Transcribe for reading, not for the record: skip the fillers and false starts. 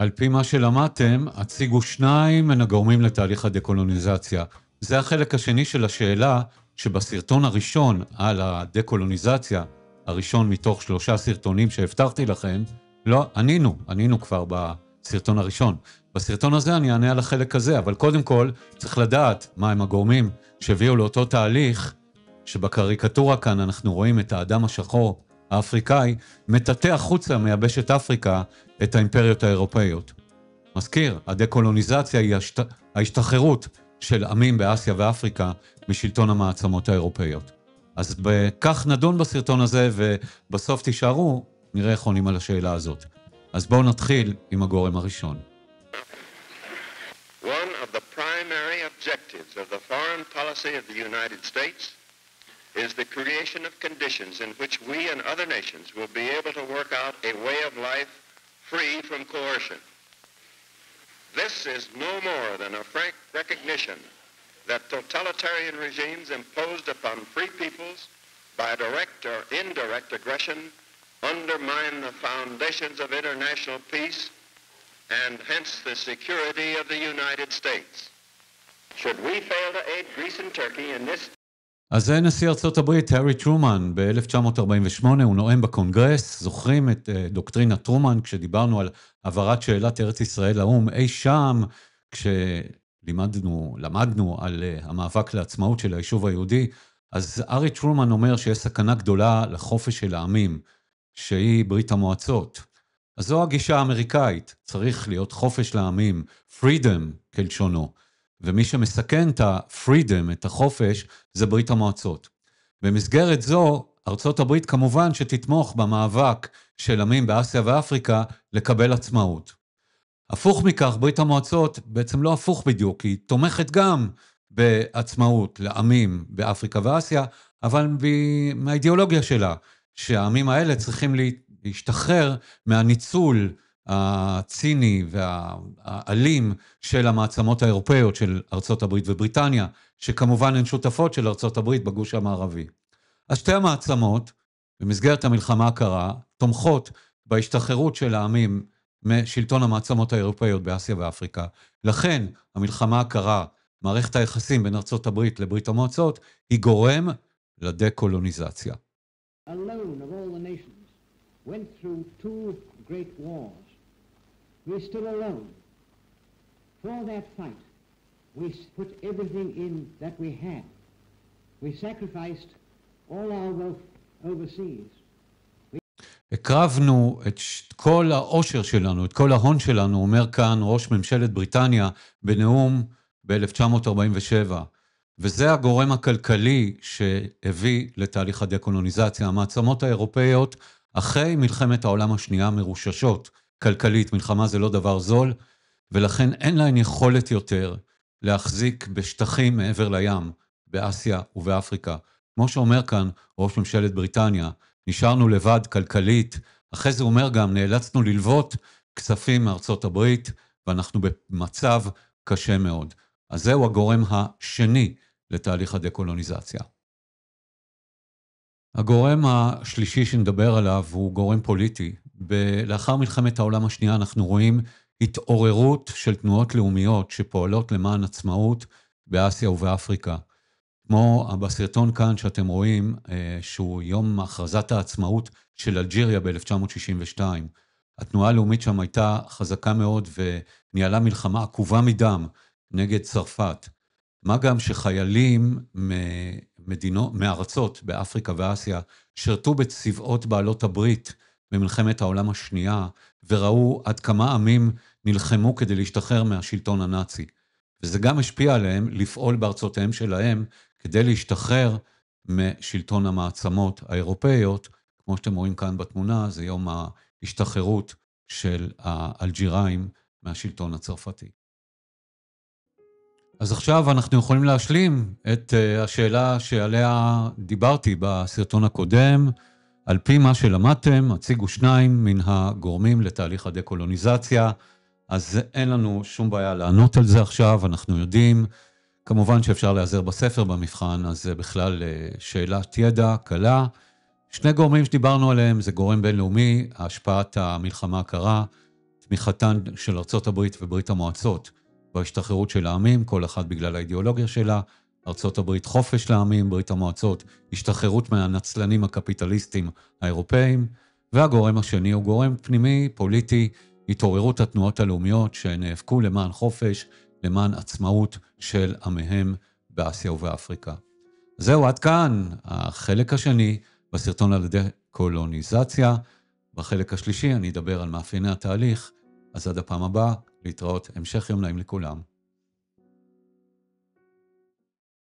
על פי מה שלמדתם, הציגו שניים מן הגורמים לתהליך הדקולוניזציה. זה החלק השני של השאלה, שבסרטון הראשון על הדקולוניזציה, הראשון מתוך 3 סרטונים שהבטחתי לכם, לא, ענינו כבר בסרטון הראשון. בסרטון הזה אני אענה על החלק הזה, אבל קודם כל צריך לדעת מהם הגורמים שהביאו לאותו תהליך, שבקריקטורה כאן אנחנו רואים את האדם השחור האפריקאי, מטאטא החוצה מיבשת אפריקה את האימפריות האירופאיות. מזכיר, הדקולוניזציה היא ההשתחררות של עמים באסיה ואפריקה משלטון המעצמות האירופאיות. אז בכך נדון בסרטון הזה, ובסוף תישארו, נראה איך עונים על השאלה הזאת. אז בואו נתחיל עם הגורם הראשון. One of the primary objectives of the foreign policy of the United States is the creation of conditions in which we and other nations will be able to work out a way of life free from coercion. This is no more than a frank recognition that totalitarian regimes imposed upon free peoples by direct or indirect aggression undermine the foundations of international peace and hence the security of the United States. Should we fail to aid Greece and Turkey in this? אז זה נשיא ארצות הברית, הארי טרומן, ב-1948, הוא נואם בקונגרס, זוכרים את דוקטרינת טרומן, כשדיברנו על העברת שאלת ארץ ישראל לאו"ם, אי שם, כשלמדנו על המאבק לעצמאות של היישוב היהודי, אז הארי טרומן אומר שיש סכנה גדולה לחופש של העמים, שהיא ברית המועצות. אז זו הגישה האמריקאית, צריך להיות חופש לעמים, freedom כלשונו, ומי שמסכן את ה-freedom, את החופש, זה ברית המועצות. במסגרת זו, ארצות הברית כמובן שתתמוך במאבק של עמים באסיה ואפריקה לקבל עצמאות. הפוך מכך, ברית המועצות בעצם לא הפוך בדיוק, היא תומכת גם בעצמאות לעמים באפריקה ואסיה, אבל מהאידיאולוגיה שלה, שהעמים האלה צריכים להשתחרר מהניצול הציני והאלים של המעצמות האירופאיות של ארצות הברית ובריטניה, שכמובן הן שותפות של ארצות הברית בגוש המערבי. אז שתי המעצמות, במסגרת המלחמה הקרה, תומכות בהשתחררות של העמים משלטון המעצמות האירופאיות באסיה ואפריקה. לכן המלחמה הקרה, מערכת היחסים בין ארצות הברית לברית המועצות, היא גורם לדקולוניזציה. Alone of all the nations went through 2 great wars. We're still alone. For that fight, we put everything in that we had. We sacrificed all our wealth overseas. הקרבנו את כל העושר שלנו, את כל ההון שלנו, אומר כאן ראש ממשלת בריטניה בנאום ב-1947. וזה הגורם הכלכלי שהביא לתהליך הדקולוניזציה. המעצמות האירופאיות, אחרי מלחמת העולם השנייה, מרוששות כלכלית. מלחמה זה לא דבר זול, ולכן אין להן יכולת יותר להחזיק בשטחים מעבר לים, באסיה ובאפריקה. כמו שאומר כאן ראש ממשלת בריטניה, נשארנו לבד כלכלית, אחרי זה אומר גם, נאלצנו ללוות כספים מארצות הברית, ואנחנו במצב קשה מאוד. אז זהו הגורם השני לתהליך הדקולוניזציה. הגורם השלישי שנדבר עליו הוא גורם פוליטי. לאחר מלחמת העולם השנייה אנחנו רואים התעוררות של תנועות לאומיות שפועלות למען עצמאות באסיה ובאפריקה. כמו בסרטון כאן שאתם רואים, שהוא יום הכרזת העצמאות של אלג'יריה ב-1962. התנועה הלאומית שם הייתה חזקה מאוד וניהלה מלחמה עקובה מדם נגד צרפת. מה גם שחיילים מארצות באפריקה ואסיה שרתו בצבאות בעלות הברית במלחמת העולם השנייה, וראו עד כמה עמים נלחמו כדי להשתחרר מהשלטון הנאצי. וזה גם השפיע עליהם לפעול בארצותיהם שלהם, כדי להשתחרר משלטון המעצמות האירופאיות. כמו שאתם רואים כאן בתמונה, זה יום ההשתחררות של האלג'יראים מהשלטון הצרפתי. אז עכשיו אנחנו יכולים להשלים את השאלה שעליה דיברתי בסרטון הקודם. על פי מה שלמדתם, הציגו שניים מן הגורמים לתהליך הדקולוניזציה, אז אין לנו שום בעיה לענות על זה עכשיו, אנחנו יודעים. כמובן שאפשר להיעזר בספר במבחן, אז זה בכלל שאלת ידע קלה. שני גורמים שדיברנו עליהם, זה גורם בינלאומי, השפעת המלחמה הקרה, תמיכתן של ארצות הברית וברית המועצות בהשתחררות של העמים, כל אחד בגלל האידיאולוגיה שלה. ארצות הברית חופש לעמים, ברית המועצות השתחררות מהנצלנים הקפיטליסטים האירופאים, והגורם השני הוא גורם פנימי, פוליטי, התעוררות התנועות הלאומיות שנאבקו למען חופש, למען עצמאות של עמיהם באסיה ובאפריקה. זהו, עד כאן החלק השני בסרטון על דקולוניזציה. בחלק השלישי אני אדבר על מאפייני התהליך, אז עד הפעם הבאה, להתראות, המשך יום נעים לכולם.